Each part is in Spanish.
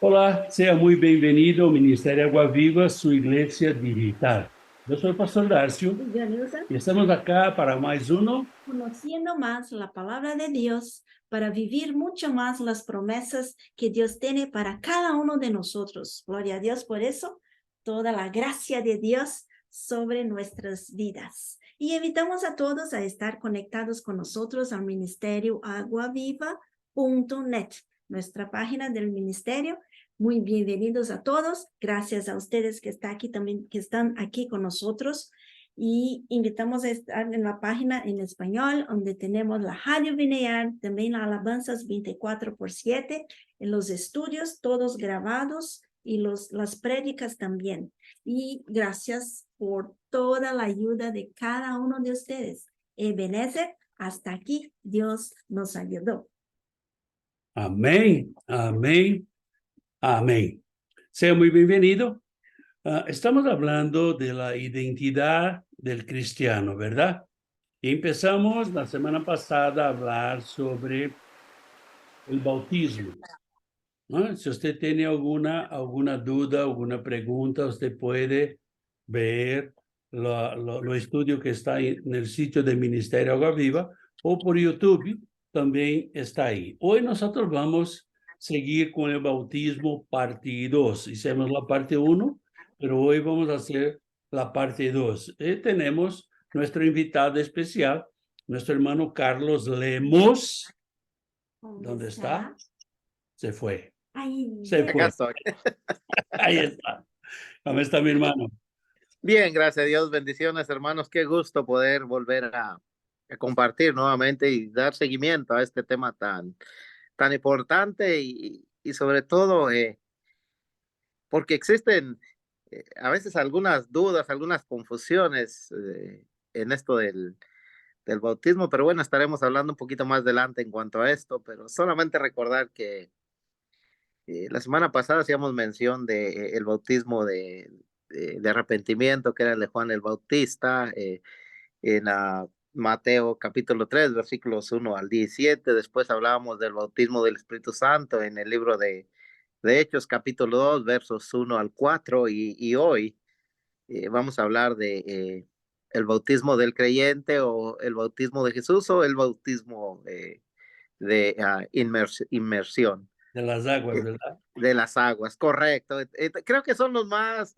Olá, seja muito bem-vindo ao Ministério Água Viva, sua igreja digital. Eu sou o pastor Darcio Y yo, Nilsa, e estamos acá para mais conociendo más la palabra de Dios para vivir mucho más las promesas que Dios tiene para cada uno de nosotros. Gloria a Dios por eso, toda la gracia de Dios sobre nuestras vidas. Y invitamos a todos a estar conectados con nosotros al ministerio aguaviva.net, nuestra página del ministerio. Muy bienvenidos a todos. Gracias a ustedes que están aquí también, que están aquí con nosotros. Y invitamos a estar en la página en español, donde tenemos la Radio Vinear, también las alabanzas 24/7, en los estudios, todos grabados, y las prédicas también. Y gracias por toda la ayuda de cada uno de ustedes. Ebenezer, hasta aquí Dios nos ayudó. Amém, amém, amém. Seja muito bem-vindo. Estamos hablando de la identidad del cristiano, ¿verdad? Y empezamos la semana pasada a hablar sobre el bautismo, ¿no? Si usted tiene alguna duda, alguna pregunta, usted puede ver lo estudio que está en el sitio del Ministerio Agua Viva o por YouTube también está ahí. Hoy nosotros vamos a seguir con el bautismo parte 2. Hicimos la parte 1, pero hoy vamos a hacer la parte 2. Tenemos nuestro invitado especial, nuestro hermano Carlos Lemos. ¿Dónde está? Se fue. Ahí. Se Acá fue. estoy. Ahí está. ¿Cómo está mi hermano? Bien, gracias a Dios, bendiciones hermanos, qué gusto poder volver a compartir nuevamente y dar seguimiento a este tema tan importante y sobre todo porque existen a veces algunas dudas, algunas confusiones en esto del bautismo, pero bueno, estaremos hablando un poquito más adelante en cuanto a esto, pero solamente recordar que la semana pasada hacíamos mención de el bautismo de arrepentimiento, que era el de Juan el Bautista, en Mateo capítulo 3 versículos 1 al 17. Después hablábamos del bautismo del Espíritu Santo en el libro de Hechos, capítulo 2 versos 1 al 4. Y hoy vamos a hablar de el bautismo del creyente o el bautismo de Jesús o el bautismo de inmersión. De las aguas, ¿verdad? De las aguas, correcto. Creo que son los más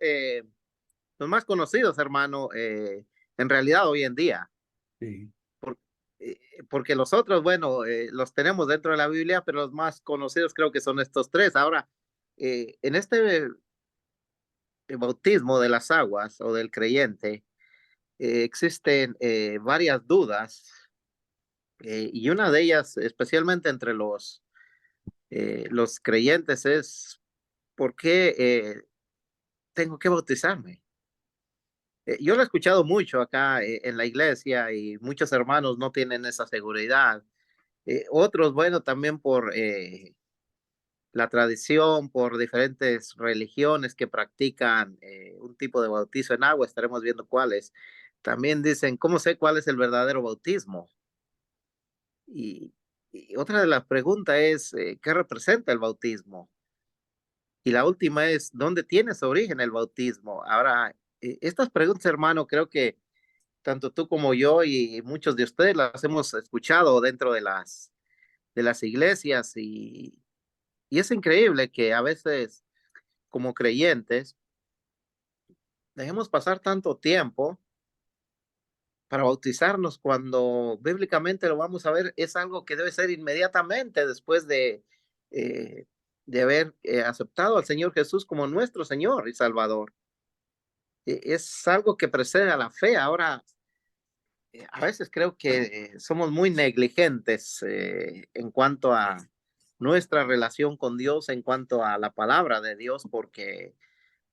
conocidos, hermano, en realidad hoy en día. Sí. Por, porque los otros, bueno, los tenemos dentro de la Biblia, pero los más conocidos creo que son estos tres. Ahora, en este bautismo de las aguas o del creyente, existen varias dudas, y una de ellas, especialmente entre los creyentes, es ¿por qué tengo que bautizarme? Yo lo he escuchado mucho acá en la iglesia y muchos hermanos no tienen esa seguridad. Otros, bueno, también por la tradición, por diferentes religiones que practican un tipo de bautizo en agua, estaremos viendo cuáles. También dicen, ¿cómo sé cuál es el verdadero bautismo? Y, y otra de las preguntas es, ¿qué representa el bautismo? Y la última es, ¿dónde tiene su origen el bautismo? Ahora, estas preguntas, hermano, creo que tanto tú como yo y muchos de ustedes las hemos escuchado dentro de las iglesias y es increíble que a veces como creyentes dejemos pasar tanto tiempo para bautizarnos cuando bíblicamente lo vamos a ver, es algo que debe ser inmediatamente después eh, de haber aceptado al Señor Jesús como nuestro Señor y Salvador. Es algo que precede a la fe. Ahora, a veces creo que somos muy negligentes en cuanto a nuestra relación con Dios, en cuanto a la palabra de Dios, porque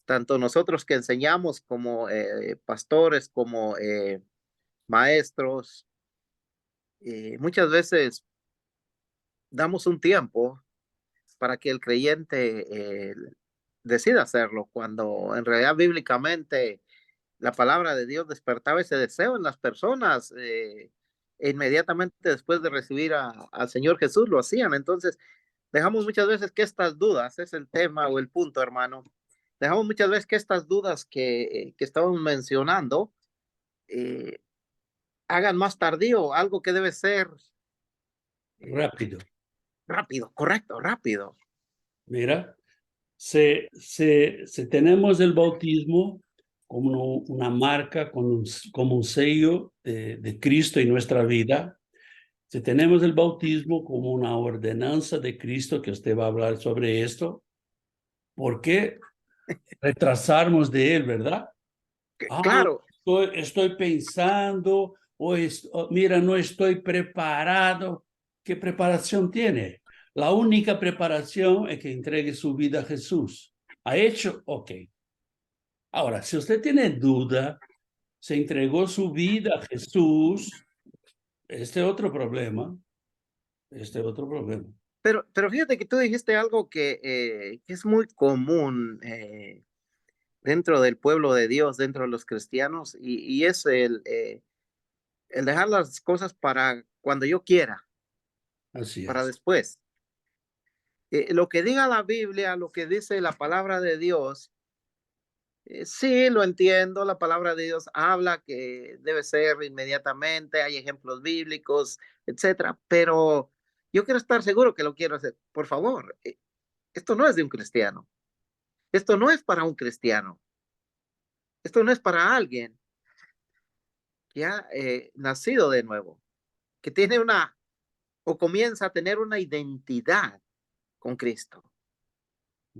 tanto nosotros que enseñamos como pastores, como maestros, muchas veces damos un tiempo para que el creyente decida hacerlo, cuando en realidad bíblicamente la palabra de Dios despertaba ese deseo en las personas, e inmediatamente después de recibir al Señor Jesús lo hacían. Entonces, dejamos muchas veces que estas dudas, es el tema o el punto, hermano, dejamos muchas veces que estas dudas que estamos mencionando eh, hagan más tardío algo que debe ser Rápido. rápido, correcto, rápido. Mira, si tenemos el bautismo como una marca, como un sello de Cristo en nuestra vida, si tenemos el bautismo como una ordenanza de Cristo, que usted va a hablar sobre esto, ¿por qué retrasarnos de él, verdad? Claro, Estoy pensando, mira, no estoy preparado. ¿Qué preparación tiene? La única preparación es que entregue su vida a Jesús. ¿Ha hecho? Ok. Ahora, si usted tiene duda, se entregó su vida a Jesús, este otro problema, pero fíjate que tú dijiste algo que es muy común dentro del pueblo de Dios, dentro de los cristianos, y es el dejar las cosas para cuando yo quiera, Así para es. después. Lo que diga la Biblia, lo que dice la palabra de Dios, sí, lo entiendo, la palabra de Dios habla que debe ser inmediatamente, hay ejemplos bíblicos, etcétera, pero yo quiero estar seguro que lo quiero hacer. Por favor, esto no es de un cristiano, esto no es para un cristiano, esto no es para alguien que ha nacido de nuevo, que tiene una o comienza a tener una identidad con Cristo.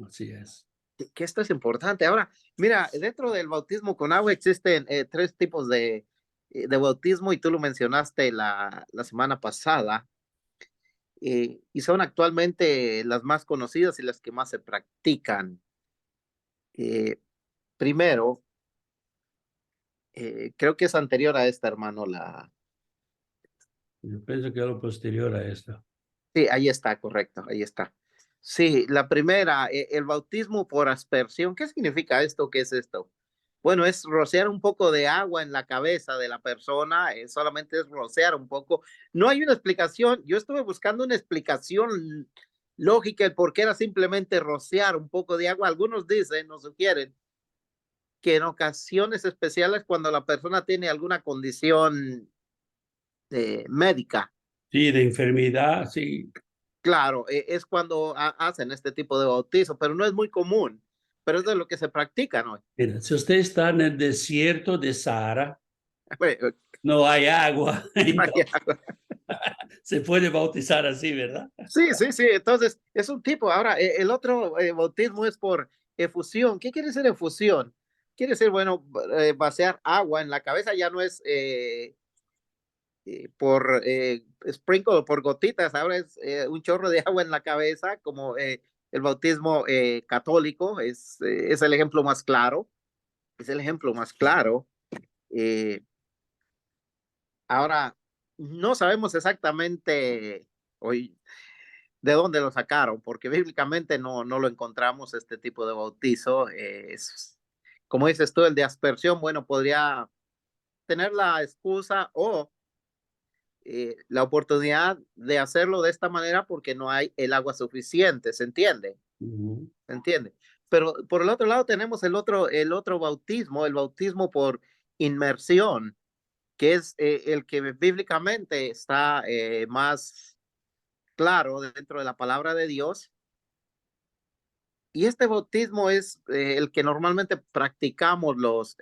Así es. Que esto es importante. Ahora, mira, dentro del bautismo con agua existen tres tipos de bautismo y tú lo mencionaste la semana pasada y son actualmente las más conocidas y las que más se practican. Eh, Primero, creo que es anterior a esta, hermano, Yo pienso que es lo posterior a esto. sí, ahí está, correcto, ahí está. Sí, la primera, el bautismo por aspersión. ¿Qué significa esto? ¿Qué es esto? Bueno, es rociar un poco de agua en la cabeza de la persona, solamente es rociar un poco. No hay una explicación, yo estuve buscando una explicación lógica, el por qué era simplemente rociar un poco de agua. Algunos dicen, nos sugieren, que en ocasiones especiales cuando la persona tiene alguna condición médica, Sí, de enfermedad, sí. claro, es cuando hacen este tipo de bautizo, pero no es muy común, pero es de lo que se practica, ¿no? Mira, si usted está en el desierto de Sahara, no hay agua, entonces se puede bautizar así, ¿verdad? Sí, sí, sí, entonces es un tipo. Ahora, el otro bautismo es por efusión. ¿Qué quiere decir efusión? Quiere decir, bueno, vaciar agua en la cabeza, ya no es por sprinkle, por gotitas, ahora es un chorro de agua en la cabeza, como el bautismo católico, es el ejemplo más claro, es el ejemplo más claro. Eh, Ahora, no sabemos exactamente hoy de dónde lo sacaron, porque bíblicamente no lo encontramos este tipo de bautizo. Como dices tú, el de aspersión, bueno, podría tener la excusa o la oportunidad de hacerlo de esta manera porque no hay el agua suficiente, ¿se entiende? Ujú. ¿Se entiende? Pero por el otro lado tenemos el otro bautismo, el bautismo por inmersión, que es el que bíblicamente está más claro dentro de la palabra de Dios. Y este bautismo es el que normalmente practicamos los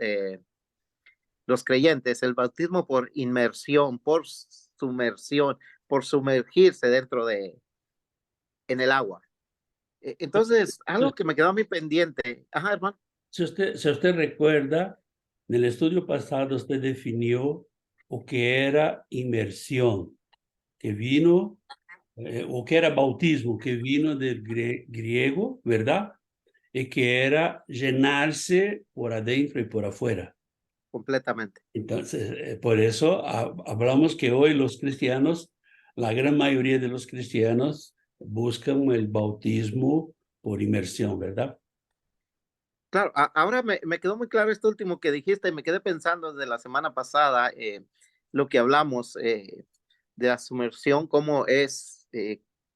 creyentes, el bautismo por inmersión, por sumersión, por sumergirse en el agua. Entonces, algo que me quedó a mí pendiente. Ajá, hermano. Si usted recuerda, en el estudio pasado usted definió o que era inmersión, que vino, o que era bautismo, que vino del griego, ¿verdad? Y que era llenarse por adentro y por afuera. Completamente. Entonces, por eso hablamos que hoy los cristianos, la gran mayoría de los cristianos buscan el bautismo por inmersión, ¿verdad? Claro, ahora me quedó muy claro esto último que dijiste y me quedé pensando desde la semana pasada, lo que hablamos de la sumersión, cómo es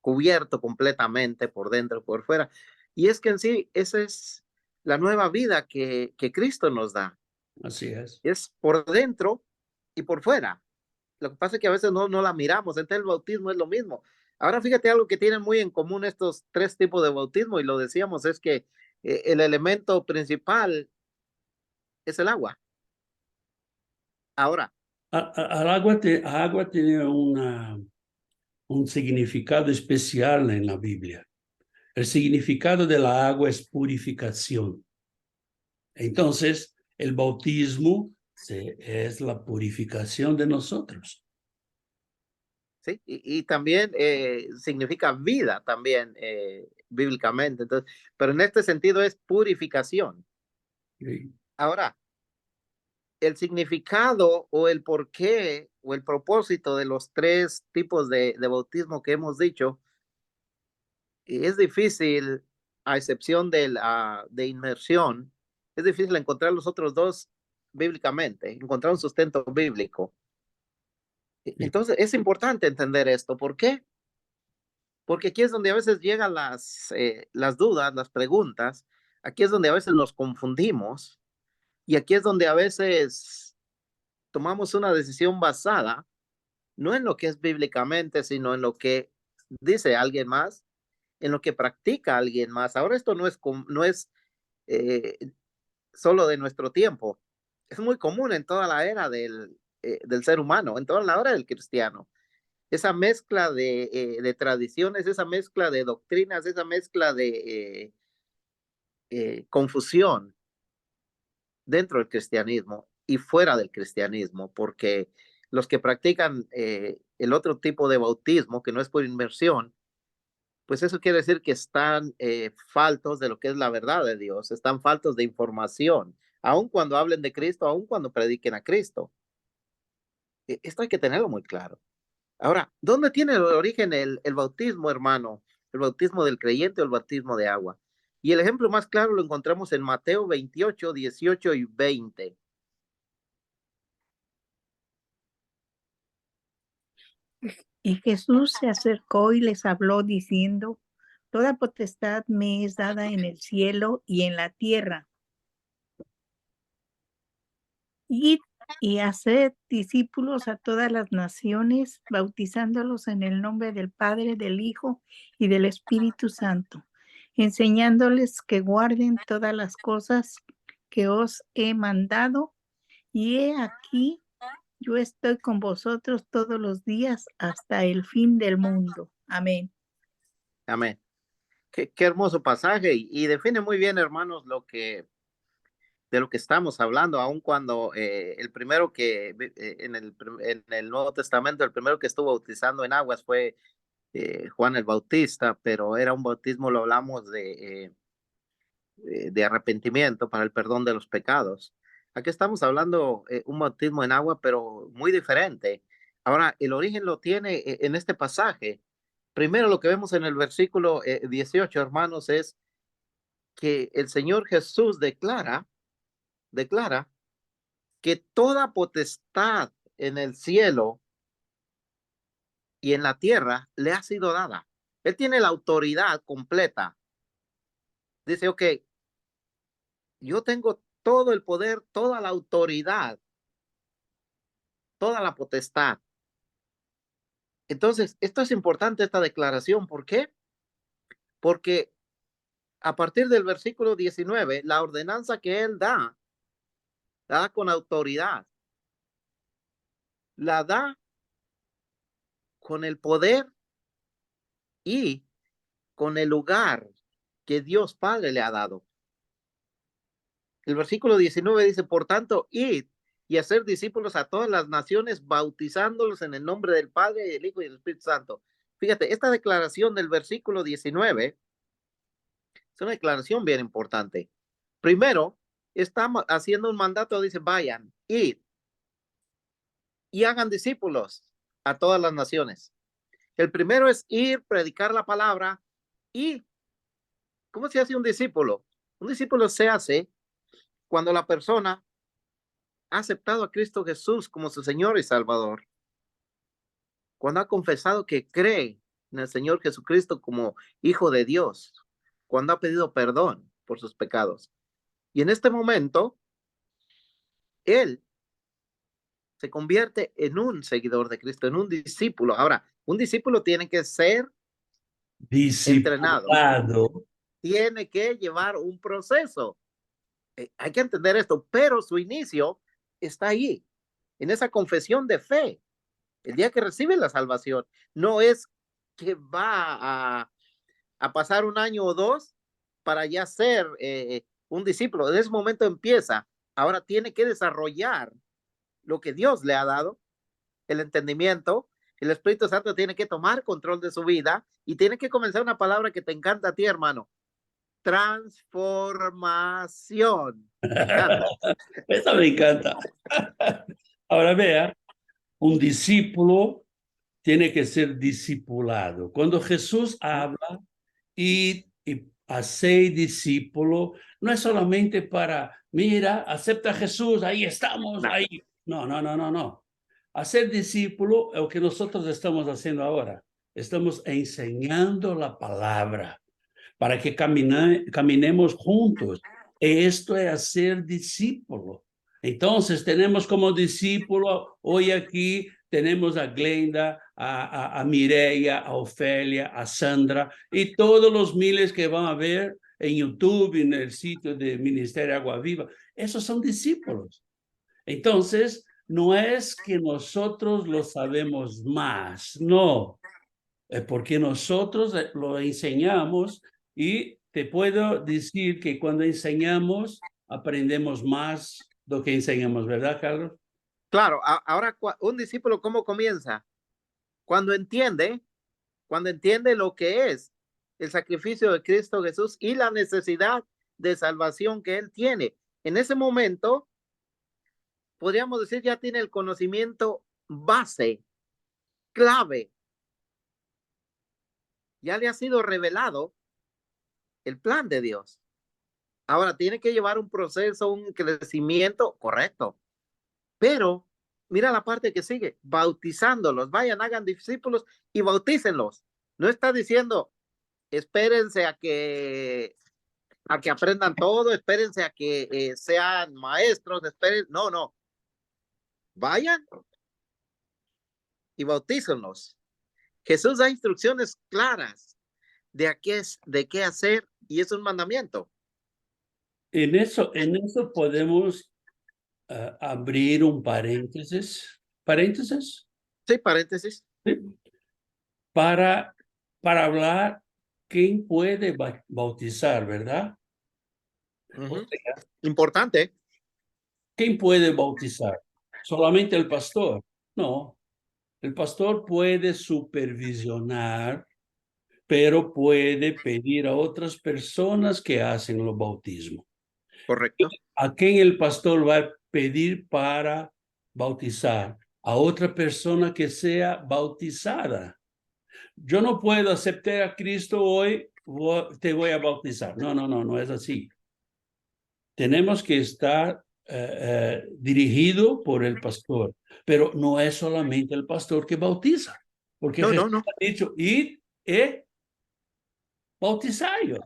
cubierto completamente por dentro y por fuera. Y es que en sí, esa es la nueva vida que Cristo nos da. Así es. Es por dentro y por fuera. Lo que pasa es que a veces no la miramos, entonces el bautismo es lo mismo. Ahora fíjate algo que tienen muy en común estos tres tipos de bautismo, y lo decíamos, es que el elemento principal es el agua. Ahora, Al agua tiene un significado especial en la Biblia. El significado de la agua es purificación. Entonces, el bautismo es la purificación de nosotros. sí, y también significa vida también bíblicamente. Entonces, pero en este sentido es purificación. Sí. Ahora, el significado o el porqué o el propósito de los tres tipos de bautismo que hemos dicho es difícil, a excepción de inmersión, es difícil encontrar los otros dos bíblicamente, encontrar un sustento bíblico. Sí. Entonces, es importante entender esto. ¿Por qué? Porque aquí es donde a veces llegan las dudas, las preguntas, aquí es donde a veces nos confundimos y aquí es donde a veces tomamos una decisión basada no en lo que es bíblicamente, sino en lo que dice alguien más, en lo que practica alguien más. Ahora esto no es eh, solo de nuestro tiempo, es muy común en toda la era del ser humano, en toda la era del cristiano. Esa mezcla de tradiciones, esa mezcla de doctrinas, esa mezcla de confusión dentro del cristianismo y fuera del cristianismo, porque los que practican el otro tipo de bautismo, que no es por inmersión, pues eso quiere decir que están faltos de lo que es la verdad de Dios, están faltos de información, aun cuando hablen de Cristo, aun cuando prediquen a Cristo. Esto hay que tenerlo muy claro. Ahora, ¿dónde tiene el origen el bautismo, hermano? El bautismo del creyente o el bautismo de agua. Y el ejemplo más claro lo encontramos en Mateo 28, 18 y 20. Y Jesús se acercó y les habló diciendo, toda potestad me es dada en el cielo y en la tierra. Id y haced discípulos a todas las naciones, bautizándolos en el nombre del Padre, del Hijo y del Espíritu Santo, enseñándoles que guarden todas las cosas que os he mandado. Y he aquí, yo estoy con vosotros todos los días hasta el fin del mundo. Amén. Amén. Qué hermoso pasaje y define muy bien, hermanos, de lo que estamos hablando, aun cuando el primero en el Nuevo Testamento, el primero que estuvo bautizando en aguas fue Juan el Bautista, pero era un bautismo, lo hablamos de arrepentimiento para el perdón de los pecados. Aquí estamos hablando un bautismo en agua, pero muy diferente. Ahora, el origen lo tiene en este pasaje. Primero, lo que vemos en el versículo 18, hermanos, es que el Señor Jesús declara que toda potestad en el cielo y en la tierra le ha sido dada. Él tiene la autoridad completa. Dice, ok, yo tengo todo el poder, toda la autoridad, toda la potestad. Entonces, esto es importante, esta declaración. ¿Por qué? Porque a partir del versículo 19, la ordenanza que él da, la da con autoridad, la da con el poder y con el lugar que Dios Padre le ha dado. El versículo 19 dice, por tanto, id y hacer discípulos a todas las naciones, bautizándolos en el nombre del Padre, y del Hijo y del Espíritu Santo. Fíjate, esta declaración del versículo 19 es una declaración bien importante. Primero, está haciendo un mandato, dice, vayan, id y hagan discípulos a todas las naciones. El primero es ir, predicar la palabra y ¿cómo se hace un discípulo? Un discípulo se hace cuando la persona ha aceptado a Cristo Jesús como su Señor y Salvador, cuando ha confesado que cree en el Señor Jesucristo como Hijo de Dios, cuando ha pedido perdón por sus pecados. Y en este momento, él se convierte en un seguidor de Cristo, en un discípulo. Ahora, un discípulo tiene que ser entrenado, Discipulado. tiene que llevar un proceso. Hay que entender esto, pero su inicio está ahí, en esa confesión de fe. El día que recibe la salvación, no es que va a pasar un año o dos para ya ser un discípulo. En ese momento empieza. Ahora tiene que desarrollar lo que Dios le ha dado, el entendimiento. El Espíritu Santo tiene que tomar control de su vida y tiene que comenzar una palabra que te encanta a ti, hermano. Transformación. Me encanta. Esa me encanta. Ahora vea, un discípulo tiene que ser discipulado. Cuando Jesús habla y hacer discípulo, no es solamente para, mira, acepta a Jesús, ahí estamos, ahí. No, no, no, no, no. Hacer discípulo es lo que nosotros estamos haciendo ahora. Estamos enseñando la palabra para que caminemos juntos. Esto es hacer discípulo. Entonces, tenemos como discípulo, hoy aquí tenemos a Glenda, a Mireia, a Ofelia, a Sandra y todos los miles que van a ver en YouTube, en el sitio de Ministerio Agua Viva. Esos son discípulos. Entonces, no es que nosotros lo sabemos más, no. Es porque nosotros lo enseñamos y te puedo decir que cuando enseñamos, aprendemos más de lo que enseñamos, ¿verdad, Carlos? Claro, ahora un discípulo, ¿cómo comienza? Cuando entiende lo que es el sacrificio de Cristo Jesús y la necesidad de salvación que él tiene. En ese momento, podríamos decir, ya tiene el conocimiento base, clave. Ya le ha sido revelado el plan de Dios. Ahora tiene que llevar un proceso, un crecimiento correcto. Pero mira la parte que sigue, bautizándolos. Vayan, hagan discípulos y bautícenlos. No está diciendo, espérense a que aprendan todo, espérense a que sean maestros, esperen. No, no. Vayan y bautícenlos. Jesús da instrucciones claras de qué hacer y es un mandamiento. En eso podemos abrir un paréntesis. ¿Paréntesis? Sí, paréntesis. ¿Sí? Para hablar quién puede bautizar, ¿verdad? Uh-huh. Importante. ¿Quién puede bautizar? ¿Solamente el pastor? No. El pastor puede supervisionar, pero puede pedir a otras personas que hacen el bautismo. Correcto. ¿A quién el pastor va a pedir para bautizar? A otra persona que sea bautizada. Yo no puedo aceptar a Cristo hoy, te voy a bautizar. No, no, no, no es así. Tenemos que estar dirigido por el pastor, pero no es solamente el pastor que bautiza, porque Jesús ha dicho, id y bautizarlos.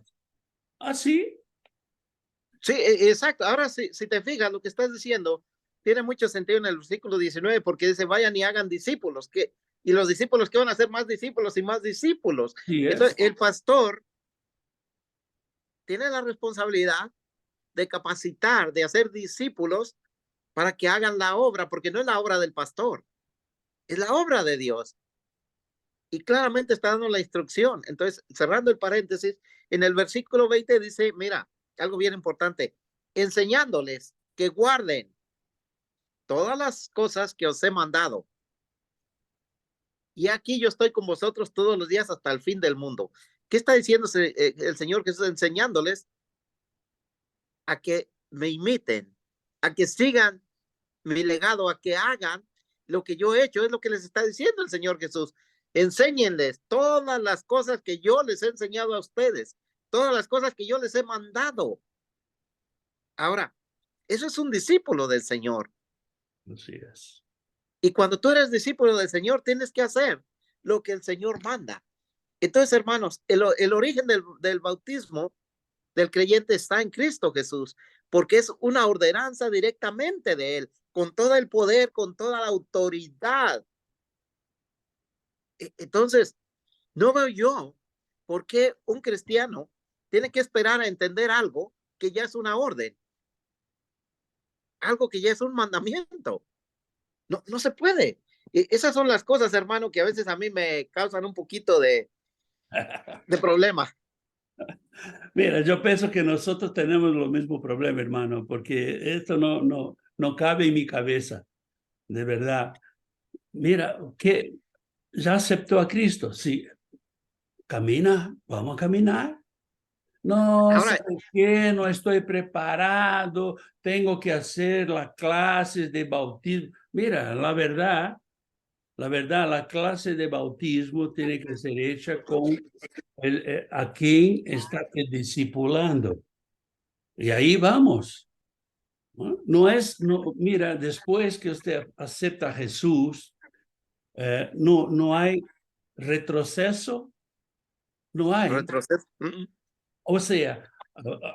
Así. Sí, exacto. Ahora, si te fijas, lo que estás diciendo tiene mucho sentido en el versículo 19, porque dice, vayan y hagan discípulos, y los discípulos que van a hacer más discípulos y más discípulos. Sí, entonces, el pastor tiene la responsabilidad de capacitar, de hacer discípulos para que hagan la obra, porque no es la obra del pastor, es la obra de Dios. Y claramente está dando la instrucción. Entonces, cerrando el paréntesis, en el versículo 20 dice, mira, algo bien importante, enseñándoles que guarden todas las cosas que os he mandado. Y aquí yo estoy con vosotros todos los días hasta el fin del mundo. ¿Qué está diciéndose el Señor Jesús? Enseñándoles a que me imiten, a que sigan mi legado, a que hagan lo que yo he hecho. Es lo que les está diciendo el Señor Jesús. Enséñenles todas las cosas que yo les he enseñado a ustedes, todas las cosas que yo les he mandado. Ahora, eso es un discípulo del Señor. Así es. Y cuando tú eres discípulo del Señor, tienes que hacer lo que el Señor manda. Entonces, hermanos, el origen del bautismo del creyente está en Cristo Jesús, porque es una ordenanza directamente de Él, con todo el poder, con toda la autoridad. Entonces, no veo yo por qué un cristiano tiene que esperar a entender algo que ya es una orden, algo que ya es un mandamiento. No, no se puede. Esas son las cosas, hermano, que a veces a mí me causan un poquito de problema. Mira, yo pienso que nosotros tenemos lo mismo problema, hermano, porque esto no cabe en mi cabeza, de verdad. Mira, que ya aceptó a Cristo, sí, camina, vamos a caminar. No, Ahora, ¿sabes qué? No estoy preparado, tengo que hacer las clases de bautismo. Mira, la clase de bautismo tiene que ser hecha con a quien está discipulando. Y ahí vamos. ¿No? Mira, después que usted acepta a Jesús, no hay retroceso, no hay. retroceso. O sea,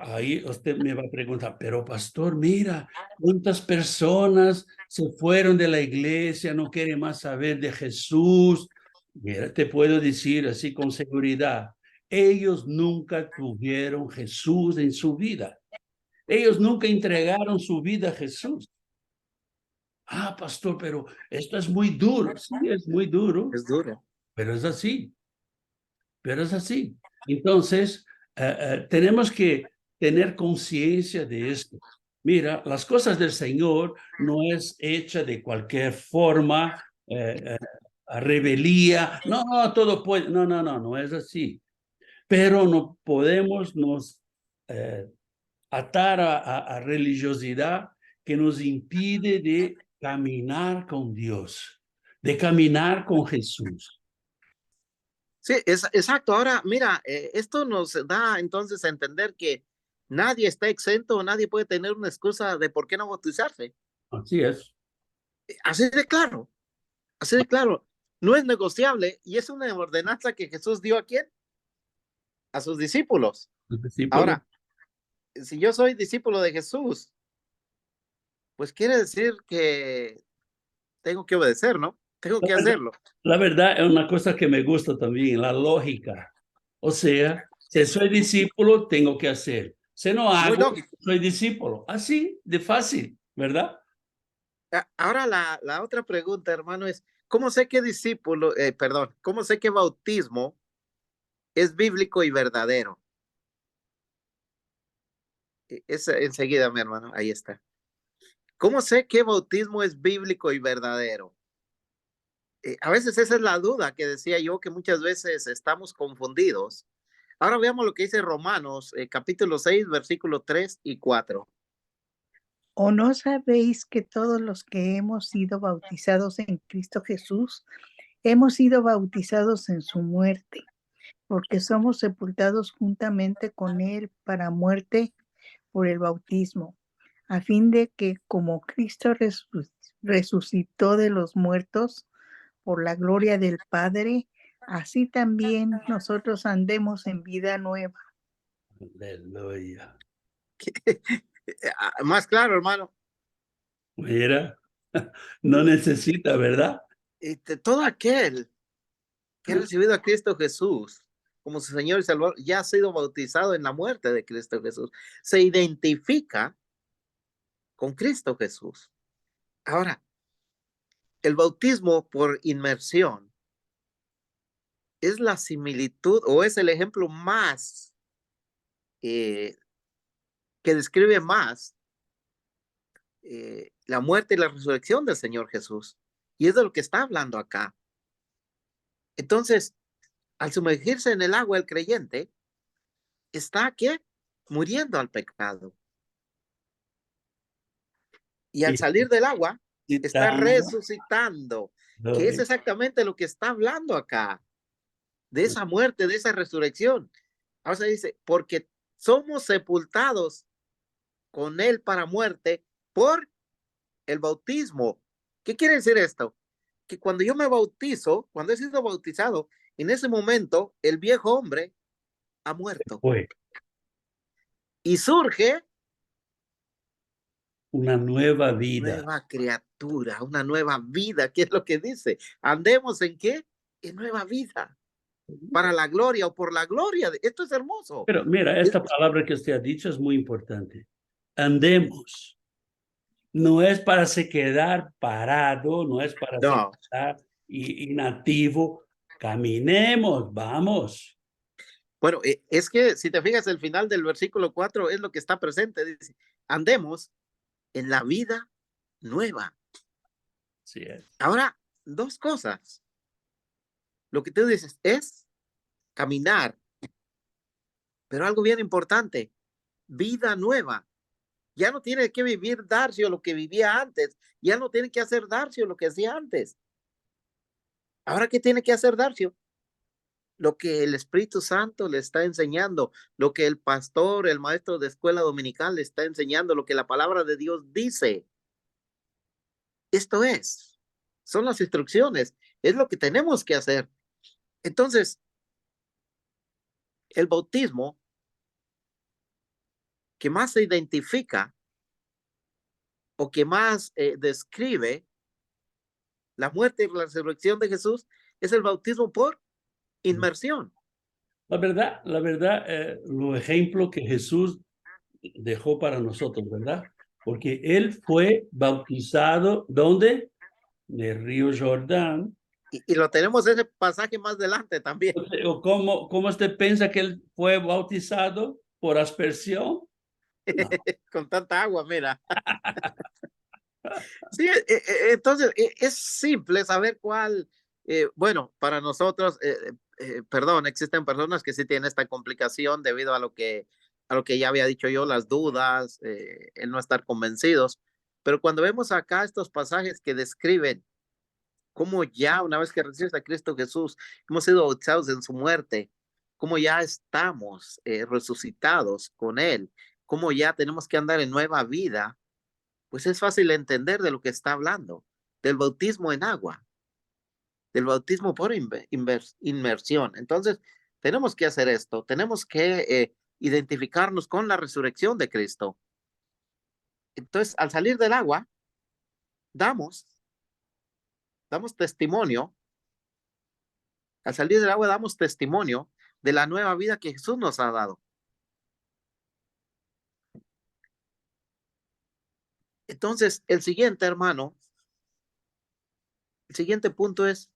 ahí usted me va a preguntar, pero pastor, mira, cuántas personas se fueron de la iglesia, no quieren más saber de Jesús. Mira, te puedo decir así con seguridad, ellos nunca tuvieron Jesús en su vida. Ellos nunca entregaron su vida a Jesús. Ah, pastor, pero esto es muy duro. Sí, es muy duro, Es duro. pero es así. Pero es así. Entonces, tenemos que tener conciencia de esto. Mira, las cosas del Señor no es hecha de cualquier forma, a rebelía. No, todo puede. No es así. Pero no podemos nos atar a religiosidad que nos impide de caminar con Dios, de caminar con Jesús. Sí, exacto. Ahora, mira, esto nos da entonces a entender que nadie está exento, nadie puede tener una excusa de por qué no bautizarse. Así es. Así de claro, así de claro. No es negociable y es una ordenanza que Jesús dio a quién? A sus discípulos. Los discípulos. Ahora, si yo soy discípulo de Jesús, pues quiere decir que tengo que obedecer, ¿no? Tengo que hacerlo. La verdad es una cosa que me gusta también, la lógica. O sea, si soy discípulo, tengo que hacer. Si no Muy hago, lógico. soy discípulo. Así de fácil, ¿verdad? Ahora la otra pregunta, hermano, es, ¿cómo sé qué discípulo, perdón, cómo sé qué bautismo es bíblico y verdadero? Es enseguida, mi hermano, ahí está. ¿Cómo sé qué bautismo es bíblico y verdadero? A veces esa es la duda que decía yo, que muchas veces estamos confundidos. Ahora veamos lo que dice Romanos, capítulo 6, versículos 3 y 4. ¿O no sabéis que todos los que hemos sido bautizados en Cristo Jesús, hemos sido bautizados en su muerte? Porque somos sepultados juntamente con Él para muerte por el bautismo, a fin de que como Cristo resucitó de los muertos por la gloria del Padre, así también nosotros andemos en vida nueva. Aleluya. Más claro, hermano. Mira, no necesita, ¿verdad? Todo aquel que ha recibido a Cristo Jesús como su Señor y Salvador ya ha sido bautizado en la muerte de Cristo Jesús. Se identifica con Cristo Jesús. Ahora, el bautismo por inmersión es la similitud o es el ejemplo más que describe más la muerte y la resurrección del Señor Jesús. Y es de lo que está hablando acá. Entonces, al sumergirse en el agua, el creyente está ¿qué? Muriendo al pecado. Y al salir del agua, está resucitando, que es exactamente lo que está hablando acá, de esa muerte, de esa resurrección. Ahora se dice, porque somos sepultados con él para muerte por el bautismo. ¿Qué quiere decir esto? que cuando yo me bautizo, cuando he sido bautizado, en ese momento el viejo hombre ha muerto Fue y surge una nueva vida. nueva criatura, una nueva vida. ¿Qué es lo que dice? Andemos en qué? En nueva vida, para la gloria o por la gloria. Esto es hermoso. Pero mira, esta palabra que usted ha dicho es muy importante. Andemos. No es para se quedar parado, no es para se No, quedar inactivo. Caminemos, vamos. bueno, es que si te fijas, el final del versículo 4 es lo que está presente. Dice, andemos en la vida nueva. Así es. Ahora, dos cosas. Lo que tú dices es caminar, pero algo bien importante, vida nueva. Ya no tiene que vivir Darcio lo que vivía antes, ya no tiene que hacer Darcio lo que hacía antes. Ahora, ¿qué tiene que hacer Darcio? Lo que el Espíritu Santo le está enseñando, lo que el pastor, el maestro de escuela dominical le está enseñando, lo que la palabra de Dios dice. Esto son las instrucciones, es lo que tenemos que hacer. Entonces, el bautismo que más se identifica o que más describe la muerte y la resurrección de Jesús es el bautismo por inmersión. La verdad, lo ejemplo que Jesús dejó para nosotros, ¿verdad? Porque él fue bautizado, ¿dónde? En el río Jordán. Y lo tenemos ese pasaje más adelante también. ¿O cómo usted piensa que él fue bautizado? ¿Por aspersión? No. Con tanta agua, mira. Sí, entonces es simple saber cuál, bueno, para nosotros, perdón, existen personas que sí tienen esta complicación debido a lo que ya había dicho yo, las dudas, el no estar convencidos. Pero cuando vemos acá estos pasajes que describen cómo ya una vez que recibes a Cristo Jesús, hemos sido bautizados en su muerte, cómo ya estamos resucitados con Él, cómo ya tenemos que andar en nueva vida, pues es fácil entender de lo que está hablando, del bautismo en agua, del bautismo por inmersión. Entonces, tenemos que hacer esto, tenemos que identificarnos con la resurrección de Cristo. Entonces, al salir del agua, damos testimonio, al salir del agua damos testimonio de la nueva vida que Jesús nos ha dado. Entonces, el siguiente, hermano, el siguiente punto es,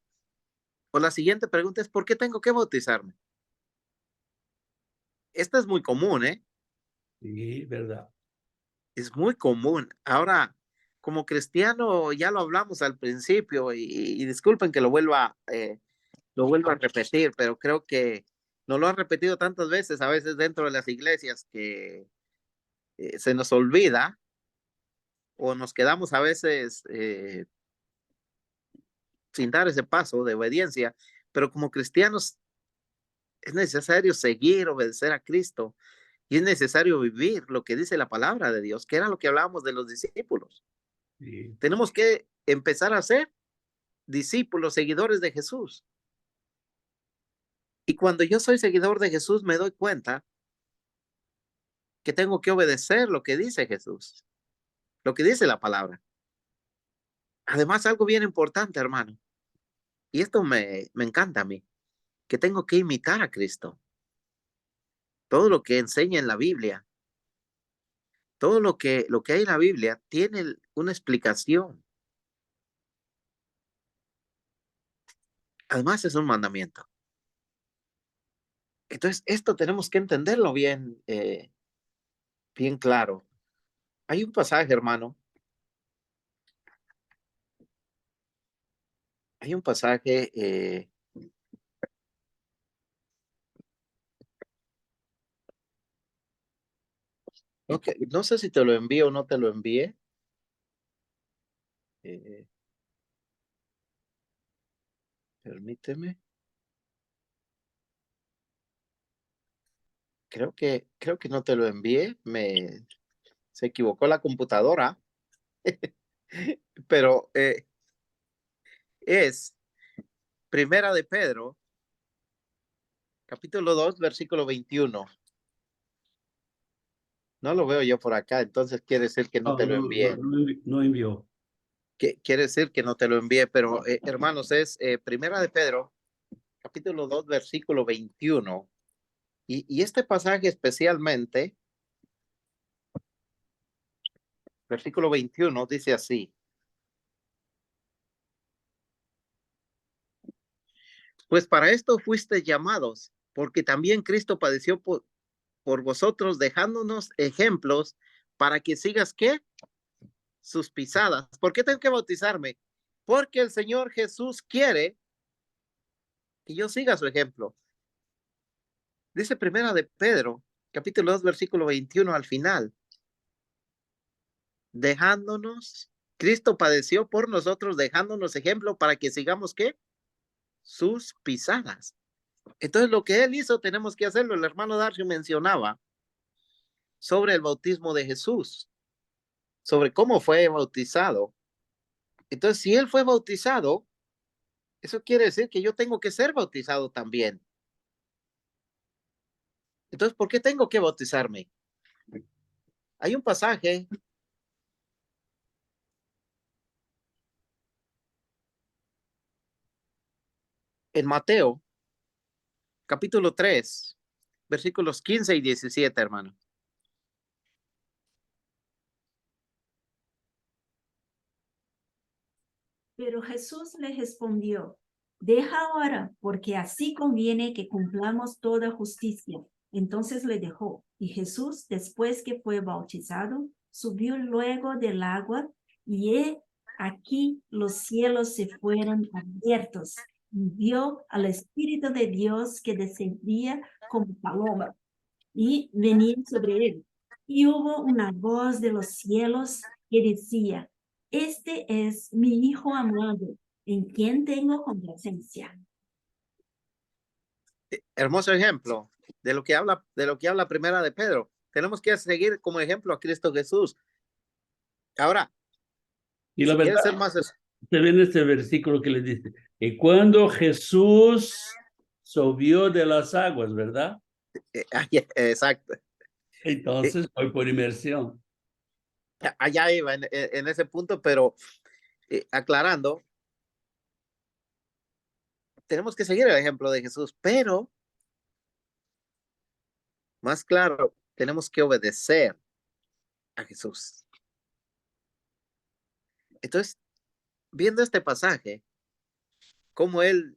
o la siguiente pregunta es, ¿por qué tengo que bautizarme? Esta es muy común, ¿eh? Sí, verdad. Es muy común. Ahora, como cristiano, ya lo hablamos al principio y disculpen que lo vuelva a repetir, pero creo que no lo han repetido tantas veces, a veces dentro de las iglesias, que se nos olvida o nos quedamos a veces sin dar ese paso de obediencia, pero como cristianos es necesario seguir, obedecer a Cristo y es necesario vivir lo que dice la palabra de Dios, que era lo que hablábamos de los discípulos. Sí. Tenemos que empezar a ser discípulos, seguidores de Jesús. Y cuando yo soy seguidor de Jesús, me doy cuenta que tengo que obedecer lo que dice Jesús, lo que dice la palabra. Además, algo bien importante, hermano, y esto me encanta a mí, que tengo que imitar a Cristo. Todo lo que enseña en la Biblia, todo lo que hay en la Biblia tiene una explicación. Además, es un mandamiento. Entonces, esto tenemos que entenderlo bien, bien claro. Hay un pasaje, hermano. Hay un pasaje, okay, no sé si te lo envío o no te lo envíe. Permíteme. Creo que no te lo envié. Se equivocó la computadora. Pero es Primera de Pedro, capítulo 2, versículo 21. No lo veo yo por acá, entonces quiere decir que no te lo envié. No envió. Quiere decir que no te lo envié, pero hermanos, es Primera de Pedro, capítulo 2, versículo 21. Y este pasaje especialmente, versículo 21, dice así. Pues para esto fuiste llamados, porque también Cristo padeció por vosotros, dejándonos ejemplos para que sigas, ¿qué? Sus pisadas. ¿Por qué tengo que bautizarme? Porque el Señor Jesús quiere que yo siga su ejemplo. Dice Primera de Pedro, capítulo 2, versículo 21 al final. Dejándonos, Cristo padeció por nosotros, dejándonos ejemplo para que sigamos, ¿qué? Sus pisadas. Entonces lo que él hizo tenemos que hacerlo. El hermano Darcio mencionaba sobre el bautismo de Jesús, sobre cómo fue bautizado. Entonces, si él fue bautizado, eso quiere decir que yo tengo que ser bautizado también. Entonces, ¿por qué tengo que bautizarme? Hay un pasaje en Mateo, capítulo 3, versículos 15 y 17, hermano. Pero Jesús le respondió, deja ahora, porque así conviene que cumplamos toda justicia. Entonces le dejó, y Jesús, después que fue bautizado, subió luego del agua, y he aquí los cielos se fueron abiertos, y vio al Espíritu de Dios que descendía como paloma, y venía sobre él. Y hubo una voz de los cielos que decía, este es mi Hijo amado, en quien tengo complacencia. Hermoso ejemplo de lo que habla Primera de Pedro. Tenemos que seguir como ejemplo a Cristo Jesús. Ahora, Y la si quieres verdad, ser más, se ve en este versículo que le dice, y cuando Jesús subió de las aguas, ¿verdad? exacto. Entonces fue por inmersión. Allá iba en ese punto, pero aclarando, tenemos que seguir el ejemplo de Jesús, pero más claro, tenemos que obedecer a Jesús. Entonces, viendo este pasaje, cómo él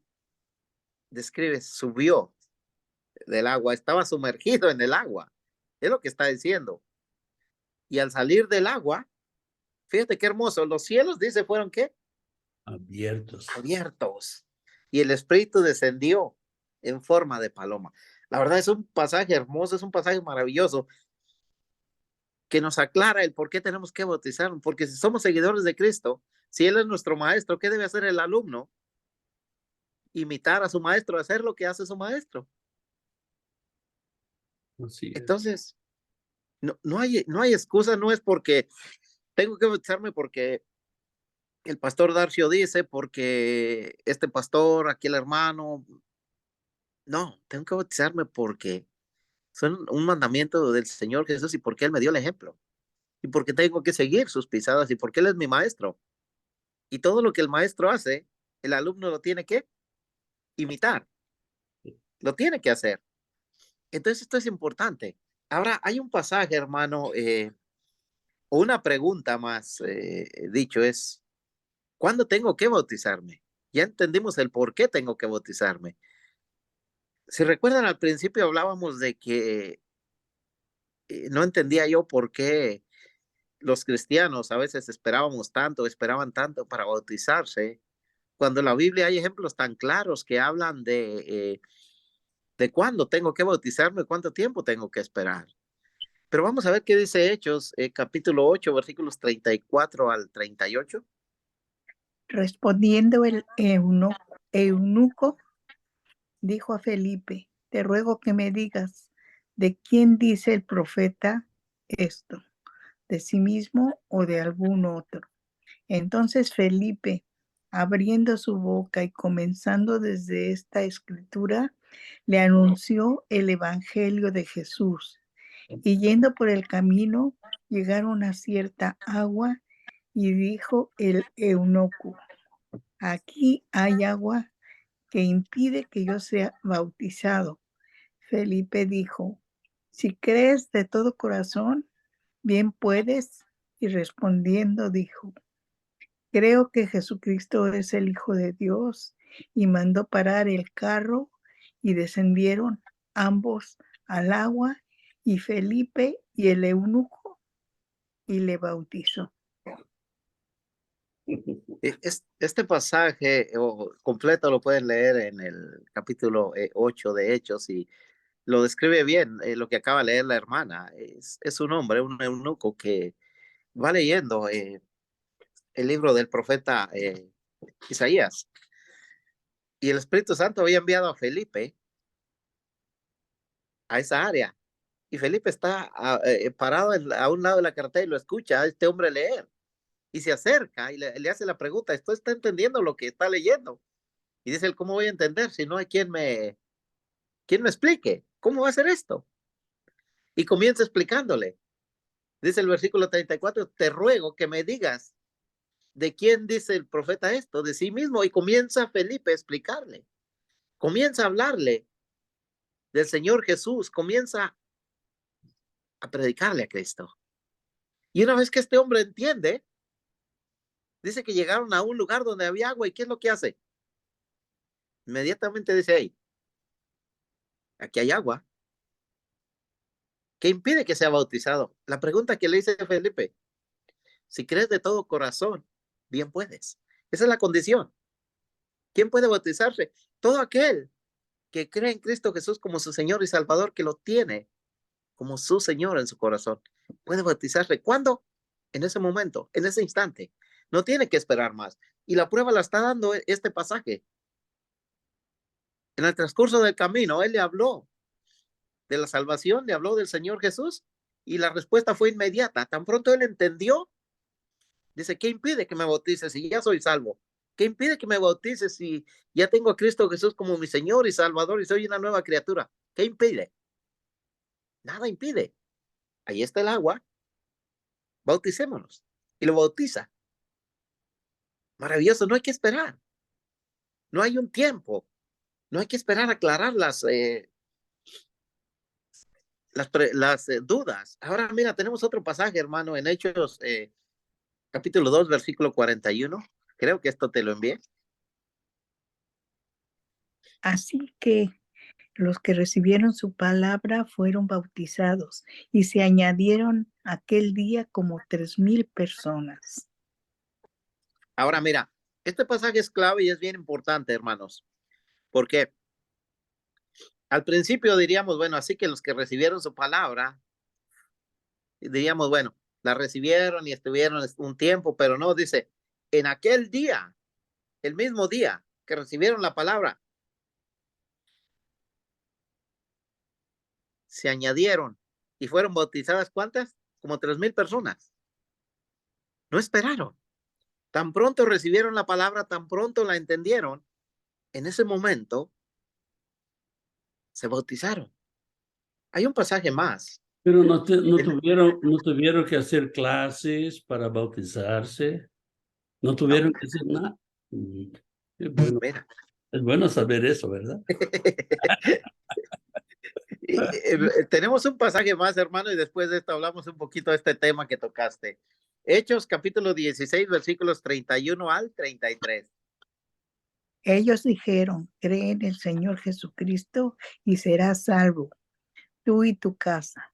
describe, subió del agua, estaba sumergido en el agua, es lo que está diciendo. Y al salir del agua, fíjate qué hermoso, los cielos, dice, fueron ¿qué? Abiertos. Abiertos. Y el Espíritu descendió en forma de paloma. La verdad es un pasaje hermoso, es un pasaje maravilloso que nos aclara el por qué tenemos que bautizar, porque si somos seguidores de Cristo, si Él es nuestro maestro, ¿qué debe hacer el alumno? Imitar a su maestro, hacer lo que hace su maestro. Así es. Entonces, no hay excusa, no es porque tengo que bautizarme porque el pastor Darcio dice, porque este pastor, aquel hermano, no, tengo que bautizarme porque son un mandamiento del Señor Jesús y porque Él me dio el ejemplo y porque tengo que seguir sus pisadas y porque Él es mi maestro. Y todo lo que el maestro hace, el alumno lo tiene que imitar, lo tiene que hacer. Entonces esto es importante. Ahora hay un pasaje, hermano, o una pregunta más dicho es, ¿cuándo tengo que bautizarme? Ya entendimos el por qué tengo que bautizarme. Si recuerdan, al principio hablábamos de que no entendía yo por qué los cristianos a veces esperaban tanto para bautizarse, cuando en la Biblia hay ejemplos tan claros que hablan de cuándo tengo que bautizarme, cuánto tiempo tengo que esperar. Pero vamos a ver qué dice Hechos, capítulo 8, versículos 34 al 38. Respondiendo el eunuco, dijo a Felipe, te ruego que me digas, ¿de quién dice el profeta esto? ¿De sí mismo o de algún otro? Entonces Felipe, abriendo su boca y comenzando desde esta escritura, le anunció el evangelio de Jesús. Y yendo por el camino, llegaron a cierta agua y dijo el eunuco: aquí hay agua que impide que yo sea bautizado. Felipe dijo: si crees de todo corazón, bien puedes. Y respondiendo dijo: creo que Jesucristo es el Hijo de Dios. Y mandó parar el carro y descendieron ambos al agua, y Felipe y el eunuco, y le bautizó. Este pasaje completo lo pueden leer en el capítulo 8 de Hechos y lo describe bien lo que acaba de leer la hermana. Es un hombre, un eunuco que va leyendo el libro del profeta Isaías. Y el Espíritu Santo había enviado a Felipe a esa área. Y Felipe está parado a un lado de la carretera y lo escucha a este hombre leer. Y se acerca y le hace la pregunta: ¿esto está entendiendo lo que está leyendo? Y dice él: ¿cómo voy a entender si no hay quien me explique? ¿Cómo va a ser esto? Y comienza explicándole. Dice el versículo 34: te ruego que me digas de quién dice el profeta esto, de sí mismo. Y comienza Felipe a explicarle. Comienza a hablarle del Señor Jesús. Comienza a predicarle a Cristo. Y una vez que este hombre entiende, dice que llegaron a un lugar donde había agua. ¿Y qué es lo que hace? Inmediatamente dice: hey, aquí hay agua. ¿Qué impide que sea bautizado? La pregunta que le hice a Felipe: si crees de todo corazón, bien puedes. Esa es la condición. ¿Quién puede bautizarse? Todo aquel que cree en Cristo Jesús como su Señor y Salvador, que lo tiene como su Señor en su corazón. Puede bautizarse. ¿Cuándo? En ese momento, en ese instante. No tiene que esperar más. Y la prueba la está dando este pasaje. En el transcurso del camino, él le habló de la salvación, le habló del Señor Jesús, y la respuesta fue inmediata. Tan pronto él entendió, dice: ¿qué impide que me bautice si ya soy salvo? ¿Qué impide que me bautice si ya tengo a Cristo Jesús como mi Señor y Salvador y soy una nueva criatura? ¿Qué impide? Nada impide. Ahí está el agua, bauticémonos. Y lo bautiza. Maravilloso, no hay que esperar. No hay un tiempo. No hay que esperar a aclarar las dudas. Ahora mira, tenemos otro pasaje, hermano, en Hechos capítulo 2, versículo 41. Creo que esto te lo envié. Así que los que recibieron su palabra fueron bautizados, y se añadieron aquel día como 3,000 personas. Ahora mira, este pasaje es clave y es bien importante, hermanos, porque al principio diríamos, bueno, así que los que recibieron su palabra, diríamos, bueno, la recibieron y estuvieron un tiempo, pero no, dice: en aquel día, el mismo día que recibieron la palabra, se añadieron y fueron bautizadas. ¿Cuántas? Como 3,000 personas. No esperaron. Tan pronto recibieron la palabra, tan pronto la entendieron, en ese momento se bautizaron. Hay un pasaje más. Pero no tuvieron que hacer clases para bautizarse. No tuvieron que hacer nada. Bueno, Mira. es bueno saber eso, ¿verdad? Tenemos un pasaje más, hermano, y después de esto hablamos un poquito de este tema que tocaste. Hechos capítulo 16, versículos 31 al 33. Ellos dijeron: cree en el Señor Jesucristo y serás salvo, tú y tu casa.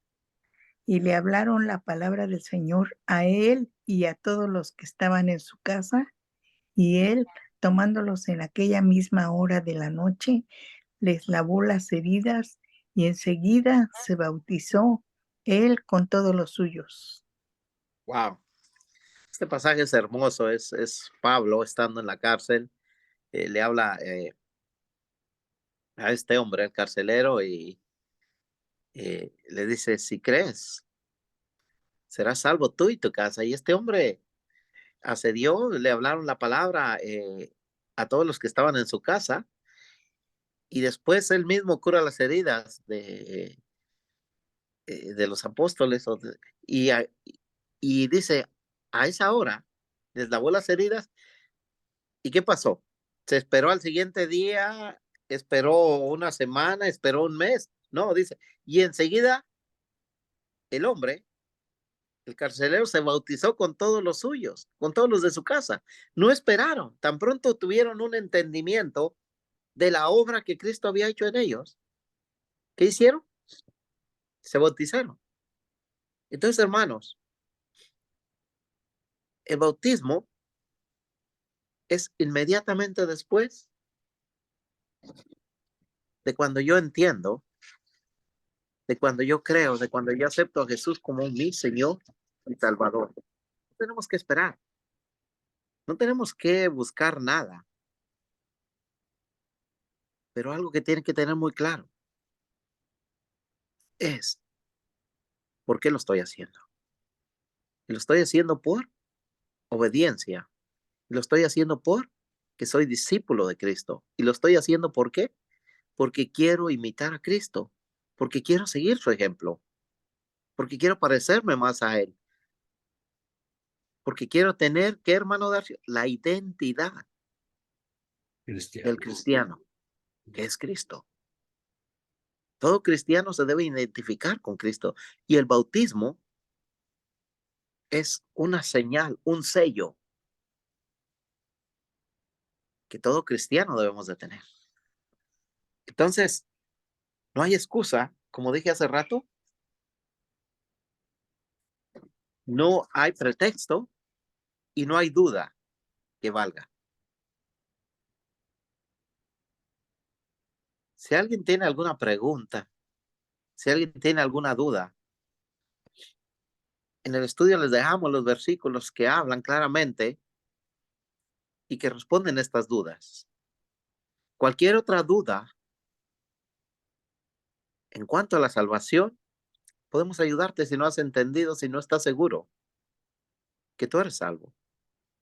Y le hablaron la palabra del Señor a él y a todos los que estaban en su casa. Y él, tomándolos en aquella misma hora de la noche, les lavó las heridas, y enseguida se bautizó él con todos los suyos. Wow. Este pasaje es hermoso. Es Pablo estando en la cárcel. Le habla a este hombre, el carcelero, y le dice: si crees, serás salvo tú y tu casa. Y este hombre asedió, le hablaron la palabra a todos los que estaban en su casa, y después él mismo cura las heridas de los apóstoles, y dice, a esa hora les lavó las heridas. ¿Y qué pasó? ¿Se esperó al siguiente día? ¿Esperó una semana? ¿Esperó un mes? No, dice, y enseguida el hombre, el carcelero, se bautizó con todos los suyos, con todos los de su casa. No esperaron, tan pronto tuvieron un entendimiento de la obra que Cristo había hecho en ellos. ¿Qué hicieron? Se bautizaron. Entonces, hermanos, el bautismo es inmediatamente después de cuando yo entiendo, de cuando yo creo, de cuando yo acepto a Jesús como mi Señor y Salvador. No tenemos que esperar, no tenemos que buscar nada, pero algo que tienen que tener muy claro es por qué lo estoy haciendo. Y lo estoy haciendo por obediencia, y lo estoy haciendo por que soy discípulo de Cristo, y lo estoy haciendo ¿por qué? Porque quiero imitar a Cristo, porque quiero seguir su ejemplo, porque quiero parecerme más a Él, porque quiero tener, ¿qué, hermano Darcio? La identidad del cristiano, que es Cristo. Todo cristiano se debe identificar con Cristo, y el bautismo es una señal, un sello que todo cristiano debemos de tener. Entonces, no hay excusa, como dije hace rato, no hay pretexto y no hay duda que valga. Si alguien tiene alguna pregunta, si alguien tiene alguna duda, en el estudio les dejamos los versículos que hablan claramente y que responden estas dudas. Cualquier otra duda en cuanto a la salvación, podemos ayudarte si no has entendido, si no estás seguro que tú eres salvo,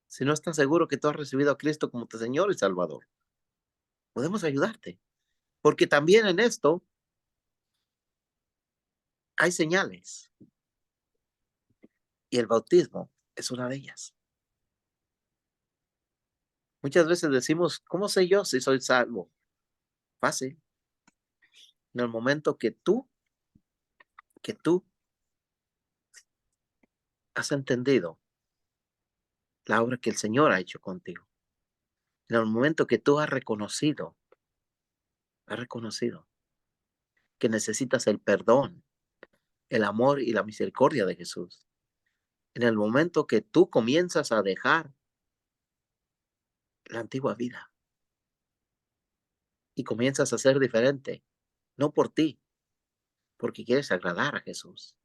si no estás seguro que tú has recibido a Cristo como tu Señor y Salvador. Podemos ayudarte, porque también en esto hay señales y el bautismo es una de ellas. Muchas veces decimos, ¿cómo sé yo si soy salvo? Fácil. En el momento que tú has entendido la obra que el Señor ha hecho contigo. En el momento que tú has reconocido que necesitas el perdón, el amor y la misericordia de Jesús. En el momento que tú comienzas a dejar la antigua vida y comienzas a ser diferente, no por ti, porque quieres agradar a Jesús.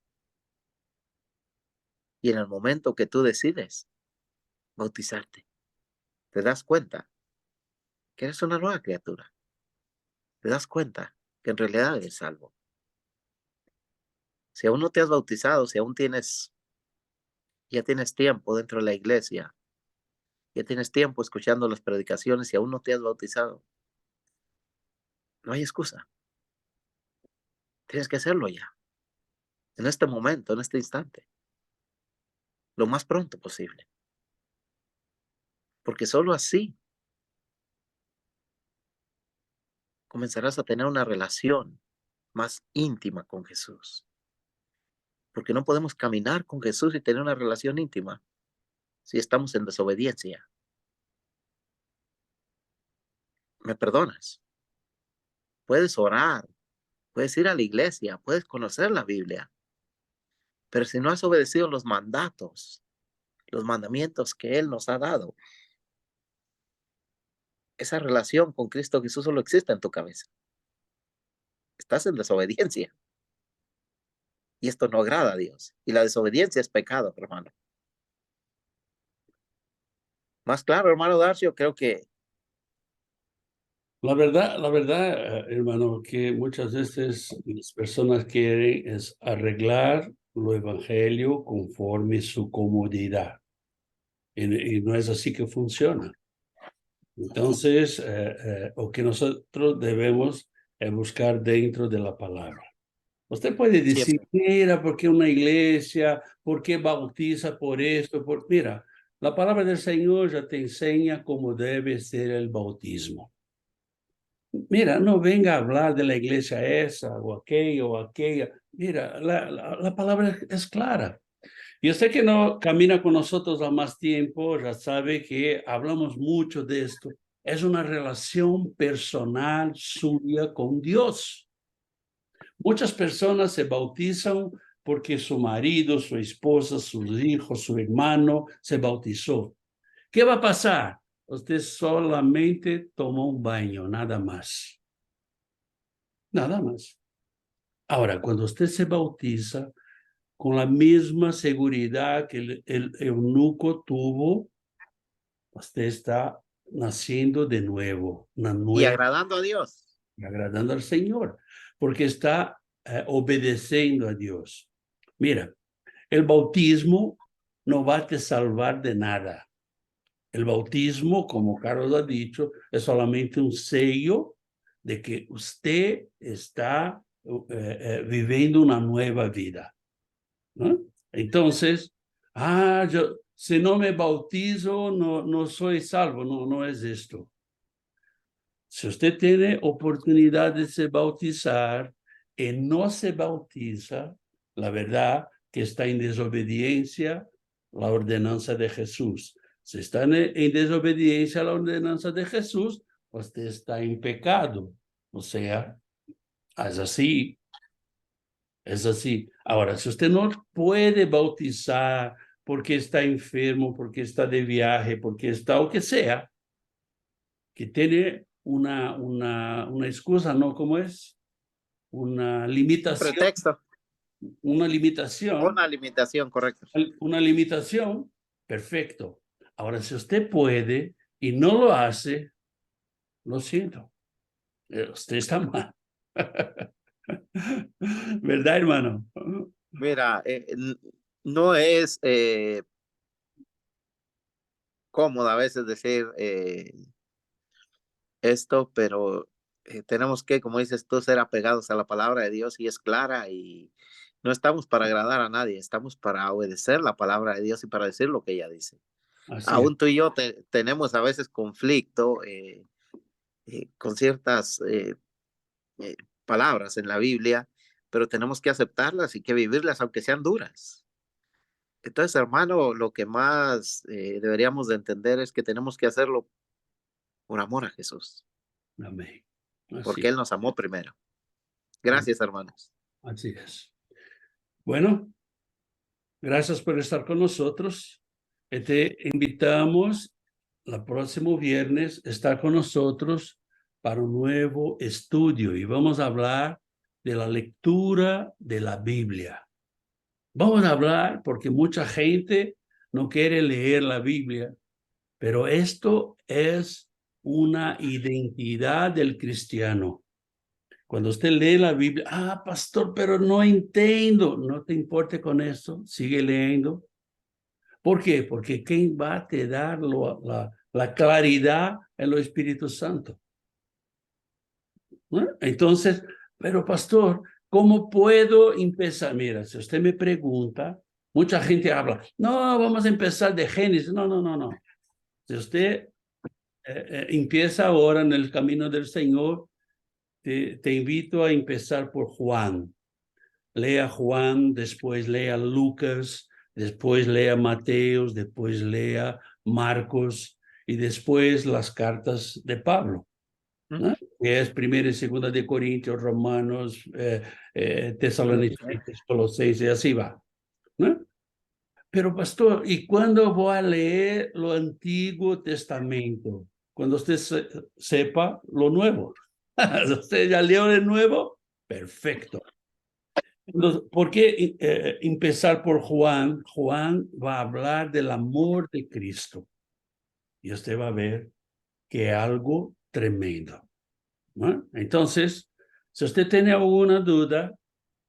Y en el momento que tú decides bautizarte, te das cuenta que eres una nueva criatura. Te das cuenta que en realidad eres salvo. Si aún no te has bautizado, si aún ya tienes tiempo dentro de la iglesia, ya tienes tiempo escuchando las predicaciones y aún no te has bautizado, no hay excusa. Tienes que hacerlo ya, en este momento, en este instante, lo más pronto posible. Porque solo así comenzarás a tener una relación más íntima con Jesús. Porque no podemos caminar con Jesús y tener una relación íntima si estamos en desobediencia. ¿Me perdonas? Puedes orar, puedes ir a la iglesia, puedes conocer la Biblia, pero si no has obedecido los mandatos, los mandamientos que Él nos ha dado, esa relación con Cristo Jesús solo existe en tu cabeza. Estás en desobediencia. Y esto no agrada a Dios. Y la desobediencia es pecado, hermano. Más claro, hermano Darcio, creo que La verdad, hermano, que muchas veces las personas quieren es arreglar lo evangelio conforme su comodidad. y no es así que funciona. Entonces, lo que nosotros debemos buscar dentro de la palabra. Usted puede decir, Siempre. mira, ¿por qué una iglesia? ¿Por qué bautiza por esto? Mira, la palabra del Señor ya te enseña cómo debe ser el bautismo. Mira, no venga a hablar de la iglesia esa o aquella. Mira, la palabra es clara. Y usted que no camina con nosotros a más tiempo, ya sabe que hablamos mucho de esto. Es una relación personal suya con Dios. Muchas personas se bautizan porque su marido, su esposa, sus hijos, su hermano se bautizó. ¿Qué va a pasar? Usted solamente tomó un baño, nada más. Nada más. Ahora, cuando usted se bautiza, con la misma seguridad que el eunuco tuvo, usted está naciendo de nuevo, una Y nueva, agradando a Dios. agradando al Señor, porque está obedeciendo a Dios. Mira, el bautismo no va a te salvar de nada. El bautismo, como Carlos ha dicho, es solamente un sello de que usted está viviendo una nueva vida, ¿no? Entonces, yo, si no me bautizo, no soy salvo. No es esto. Si usted tiene oportunidad de se bautizar y no se bautiza, la verdad que está en desobediencia la ordenanza de Jesús. Si está en desobediencia a la ordenanza de Jesús, usted está en pecado. O sea, es así. Es así. Ahora, si usted no puede bautizar porque está enfermo, porque está de viaje, porque está o que sea, que tiene una excusa, ¿no? ¿Cómo es? Una Un limitación, pretexto. una limitación, Una limitación, correcto. una limitación, perfecto. Ahora, si usted puede y no lo hace, lo siento, usted está mal. ¿Verdad, hermano? Mira, no es cómodo a veces decir esto, pero tenemos que, como dices tú, ser apegados a la palabra de Dios y es clara y no estamos para agradar a nadie, estamos para obedecer la palabra de Dios y para decir lo que ella dice. Así es. Aún tú y yo tenemos a veces conflicto con ciertas palabras en la Biblia, pero tenemos que aceptarlas y que vivirlas aunque sean duras. Entonces, hermano, lo que más deberíamos de entender es que tenemos que hacerlo por amor a Jesús, Amén. Así, porque Él nos amó primero. Gracias, hermanos. así es. Bueno, gracias por estar con nosotros. Te invitamos el próximo viernes a estar con nosotros para un nuevo estudio y vamos a hablar de la lectura de la Biblia. Vamos a hablar porque mucha gente no quiere leer la Biblia, pero esto es una identidad del cristiano. Cuando usted lee la Biblia, pastor, pero no entiendo. No te importe con eso, sigue leyendo. ¿Por qué? Porque ¿quién va a te dar la claridad en lo Espíritu Santo? ¿No? Entonces, pero pastor, ¿cómo puedo empezar? Mira, si usted me pregunta, mucha gente habla, no, vamos a empezar de Génesis. No. Si usted empieza ahora en el camino del Señor, te invito a empezar por Juan. Lea Juan, después lea Lucas, después lea Mateos, después lea Marcos y después las cartas de Pablo, ¿no? Que es primera y segunda de Corintios, Romanos, Tesalonicenses, Colosenses, y así va, ¿no? Pero pastor, ¿y cuándo voy a leer lo Antiguo Testamento? Cuando usted sepa lo nuevo. ¿Usted ya leyó el nuevo? Perfecto. Entonces, ¿por qué empezar por Juan? Juan va a hablar del amor de Cristo. Y usted va a ver que es algo tremendo, ¿no? Entonces, si usted tiene alguna duda,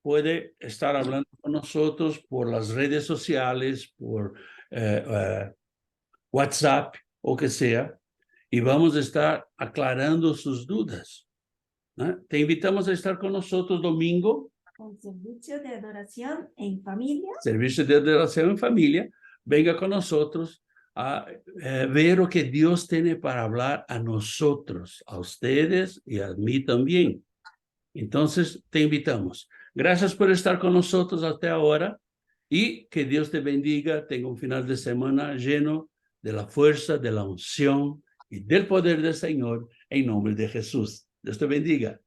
puede estar hablando con nosotros por las redes sociales, por WhatsApp o que sea, y vamos a estar aclarando sus dudas. Te invitamos a estar con nosotros domingo, Con servicio de adoración en familia. servicio de adoración en familia. Venga con nosotros a ver lo que Dios tiene para hablar a nosotros, a ustedes y a mí también. Entonces, te invitamos. Gracias por estar con nosotros hasta ahora y que Dios te bendiga. Tenga un final de semana lleno de la fuerza, de la unción y del poder del Señor en nombre de Jesús. Dios te bendiga.